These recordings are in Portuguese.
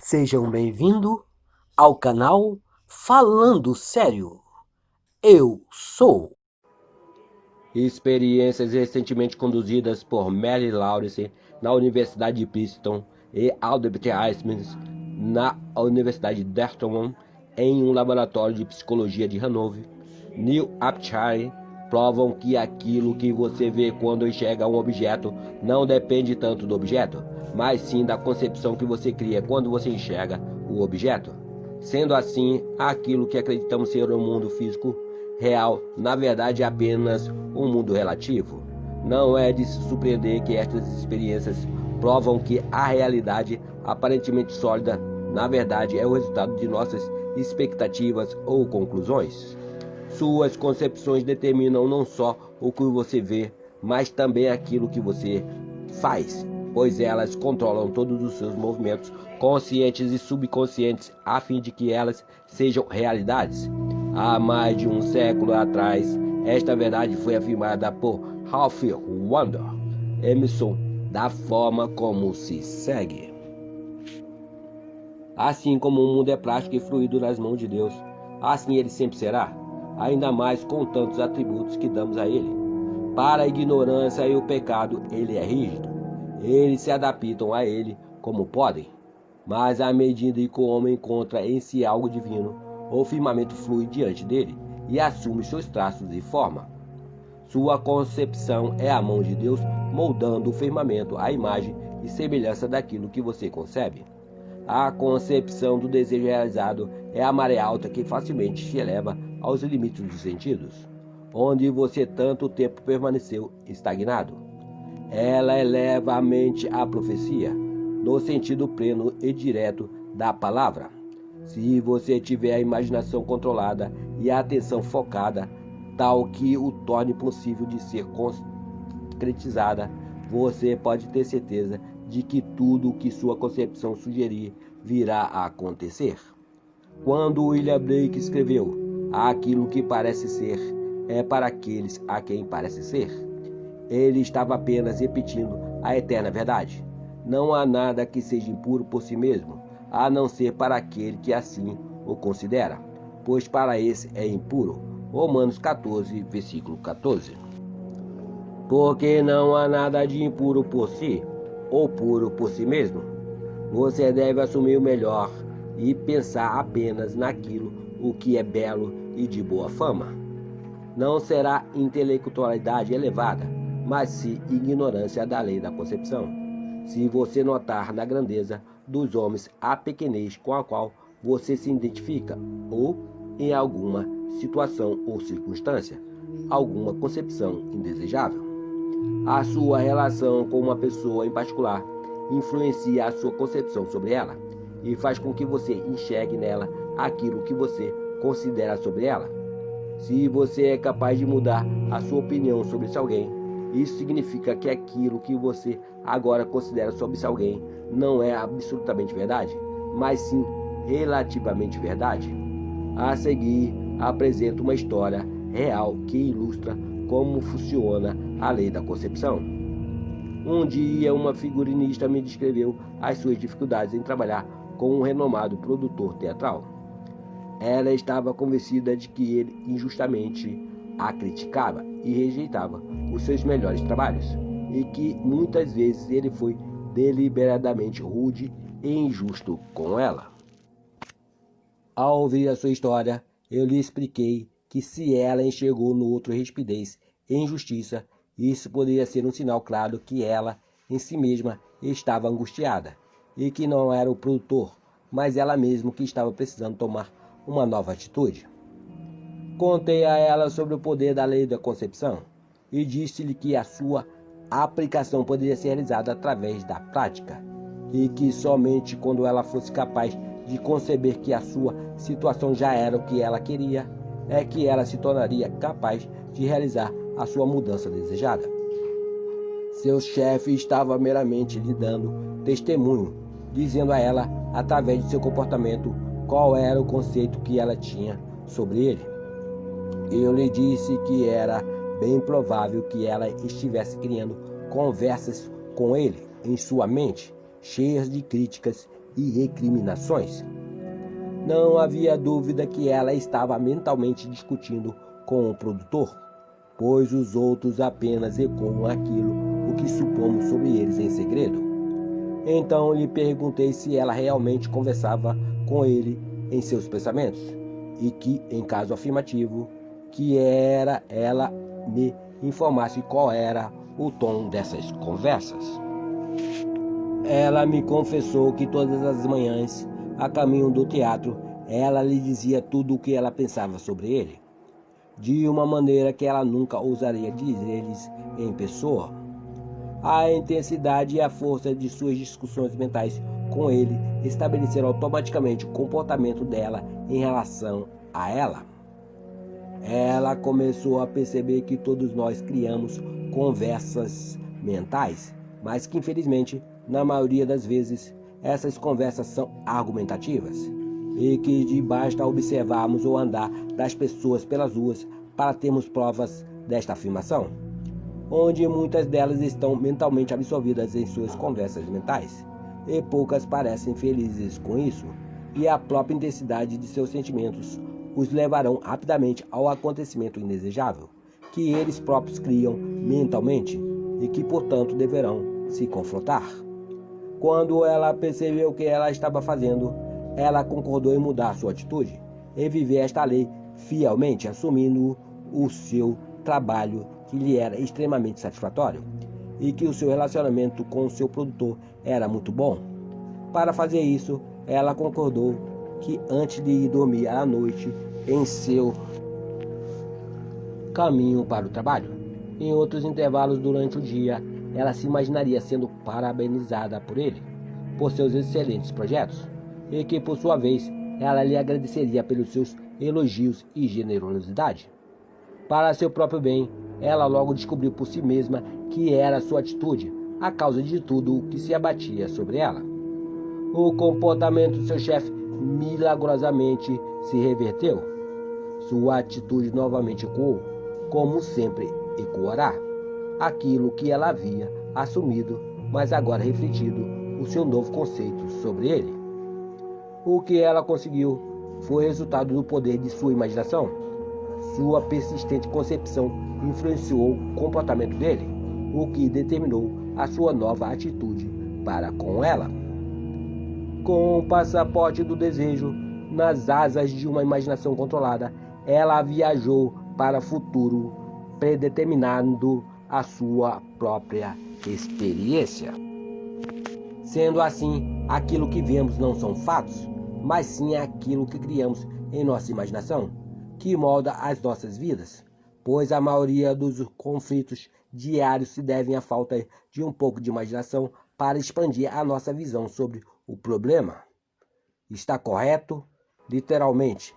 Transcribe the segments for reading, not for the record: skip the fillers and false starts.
Sejam bem-vindos ao canal Falando Sério. Eu sou. Experiências recentemente conduzidas por Mary Lawrence na Universidade de Princeton e Albert Einstein na Universidade de Dartmouth em um laboratório de psicologia de Hanover, New Hampshire, provam que aquilo que você vê quando enxerga um objeto não depende tanto do objeto, mas sim da concepção que você cria quando você enxerga o objeto. Sendo assim, aquilo que acreditamos ser o mundo físico real, na verdade, é apenas um mundo relativo. Não é de se surpreender que estas experiências provam que a realidade aparentemente sólida, na verdade, é o resultado de nossas expectativas ou conclusões. Suas concepções determinam não só o que você vê, mas também aquilo que você faz, pois elas controlam todos os seus movimentos conscientes e subconscientes a fim de que elas sejam realidades. Há mais de um século atrás, esta verdade foi afirmada por Ralph Waldo Emerson da forma como se segue. Assim como o mundo é plástico e fluido nas mãos de Deus, assim ele sempre será, ainda mais com tantos atributos que damos a ele. Para a ignorância e o pecado, ele é rígido. Eles se adaptam a ele como podem. Mas à medida que o homem encontra em si algo divino, o firmamento flui diante dele e assume seus traços e forma. Sua concepção é a mão de Deus moldando o firmamento à imagem e semelhança daquilo que você concebe. A concepção do desejo realizado é a maré alta que facilmente te eleva aos limites dos sentidos, onde você tanto tempo permaneceu estagnado. Ela eleva a mente à profecia, no sentido pleno e direto da palavra. Se você tiver a imaginação controlada e a atenção focada, tal que o torne possível de ser concretizada, você pode ter certeza de que tudo o que sua concepção sugerir virá a acontecer. Quando William Blake escreveu aquilo que parece ser é para aqueles a quem parece ser, ele estava apenas repetindo a eterna verdade. Não há nada que seja impuro por si mesmo, a não ser para aquele que assim o considera, pois para esse é impuro. Romanos 14, versículo 14. Porque não há nada de impuro por si, ou puro por si mesmo. Você deve assumir o melhor e pensar apenas naquilo o que é belo e de boa fama. Não será intelectualidade elevada, mas sim ignorância da lei da concepção. Se você notar na grandeza dos homens a pequenez com a qual você se identifica, ou em alguma situação ou circunstância, alguma concepção indesejável. A sua relação com uma pessoa em particular influencia a sua concepção sobre ela e faz com que você enxergue nela aquilo que você considera sobre ela. Se você é capaz de mudar a sua opinião sobre esse alguém, isso significa que aquilo que você agora considera sobre esse alguém não é absolutamente verdade, mas sim relativamente verdade. A seguir, apresento uma história real que ilustra como funciona a lei da concepção. Um dia, uma figurinista me descreveu as suas dificuldades em trabalhar com um renomado produtor teatral. Ela estava convencida de que ele injustamente a criticava e rejeitava os seus melhores trabalhos, e que muitas vezes ele foi deliberadamente rude e injusto com ela. Ao ouvir a sua história, eu lhe expliquei que se ela enxergou no outro rispidez e injustiça, isso poderia ser um sinal claro que ela, em si mesma, estava angustiada, e que não era o produtor, mas ela mesma que estava precisando tomar uma nova atitude. Contei a ela sobre o poder da lei da concepção e disse-lhe que a sua aplicação poderia ser realizada através da prática e que somente quando ela fosse capaz de conceber que a sua situação já era o que ela queria, é que ela se tornaria capaz de realizar a sua mudança desejada. Seu chefe estava meramente lhe dando testemunho, dizendo a ela, através de seu comportamento, qual era o conceito que ela tinha sobre ele. Eu lhe disse que era bem provável que ela estivesse criando conversas com ele em sua mente, cheias de críticas e recriminações. Não havia dúvida que ela estava mentalmente discutindo com o produtor, pois os outros apenas ecoam aquilo o que supomos sobre eles em segredo. Então lhe perguntei se ela realmente conversava com ele em seus pensamentos, e que, em caso afirmativo, que ela me informasse qual era o tom dessas conversas. Ela me confessou que todas as manhãs, a caminho do teatro, ela lhe dizia tudo o que ela pensava sobre ele, de uma maneira que ela nunca ousaria dizer-lhes em pessoa. A intensidade e a força de suas discussões mentais com ele estabeleceram automaticamente o comportamento dela em relação a ela. Ela começou a perceber que todos nós criamos conversas mentais, mas que infelizmente, na maioria das vezes, essas conversas são argumentativas e que basta observarmos o andar das pessoas pelas ruas para termos provas desta afirmação, onde muitas delas estão mentalmente absorvidas em suas conversas mentais, e poucas parecem felizes com isso, e a própria intensidade de seus sentimentos os levarão rapidamente ao acontecimento indesejável, que eles próprios criam mentalmente e que, portanto, deverão se confrontar. Quando ela percebeu o que ela estava fazendo, ela concordou em mudar sua atitude e viver esta lei fielmente, assumindo o seu trabalho que lhe era extremamente satisfatório e que o seu relacionamento com o seu produtor era muito bom. Para fazer isso, ela concordou que antes de ir dormir à noite em seu caminho para o trabalho, em outros intervalos durante o dia, ela se imaginaria sendo parabenizada por ele, por seus excelentes projetos, e que, por sua vez, ela lhe agradeceria pelos seus elogios e generosidade. Para seu próprio bem, ela logo descobriu por si mesma que era sua atitude a causa de tudo o que se abatia sobre ela. O comportamento do seu chefe milagrosamente se reverteu. Sua atitude novamente ecoou, como sempre ecoará, aquilo que ela havia assumido, mas agora refletido o seu novo conceito sobre ele. O que ela conseguiu foi resultado do poder de sua imaginação. Sua persistente concepção influenciou o comportamento dele, o que determinou a sua nova atitude para com ela. Com o passaporte do desejo nas asas de uma imaginação controlada, ela viajou para o futuro, predeterminando a sua própria experiência. Sendo assim, aquilo que vemos não são fatos, mas sim aquilo que criamos em nossa imaginação, que molda as nossas vidas, pois a maioria dos conflitos diários se devem à falta de um pouco de imaginação para expandir a nossa visão sobre o problema. Está correto? Literalmente,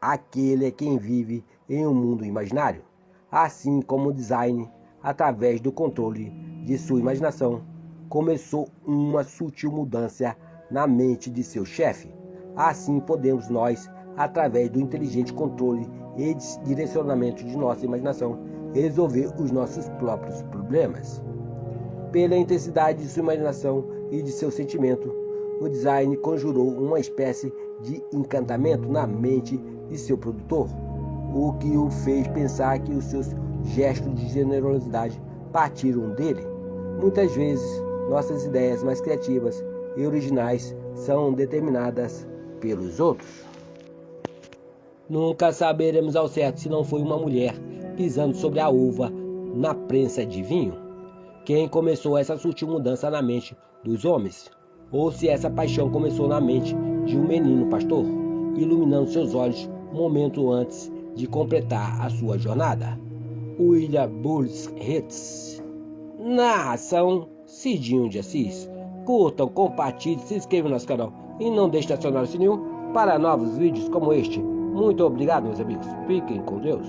aquele é quem vive em um mundo imaginário, assim como o design, através do controle de sua imaginação, começou uma sutil mudança na mente de seu chefe. Assim podemos nós, através do inteligente controle e direcionamento de nossa imaginação, resolver os nossos próprios problemas. Pela intensidade de sua imaginação e de seu sentimento, o design conjurou uma espécie de encantamento na mente de seu produtor, o que o fez pensar que os seus gestos de generosidade partiram dele. Muitas vezes, nossas ideias mais criativas e originais são determinadas pelos outros. Nunca saberemos ao certo se não foi uma mulher pisando sobre a uva na prensa de vinho quem começou essa sutil mudança na mente dos homens, ou se essa paixão começou na mente de um menino pastor, iluminando seus olhos momento antes de completar a sua jornada. William Burns. Narração Cidinho de Assis. Curtam, compartilhem, se inscrevam no nosso canal e não deixem de acionar o sininho para novos vídeos como este. Muito obrigado, meus amigos. Fiquem com Deus.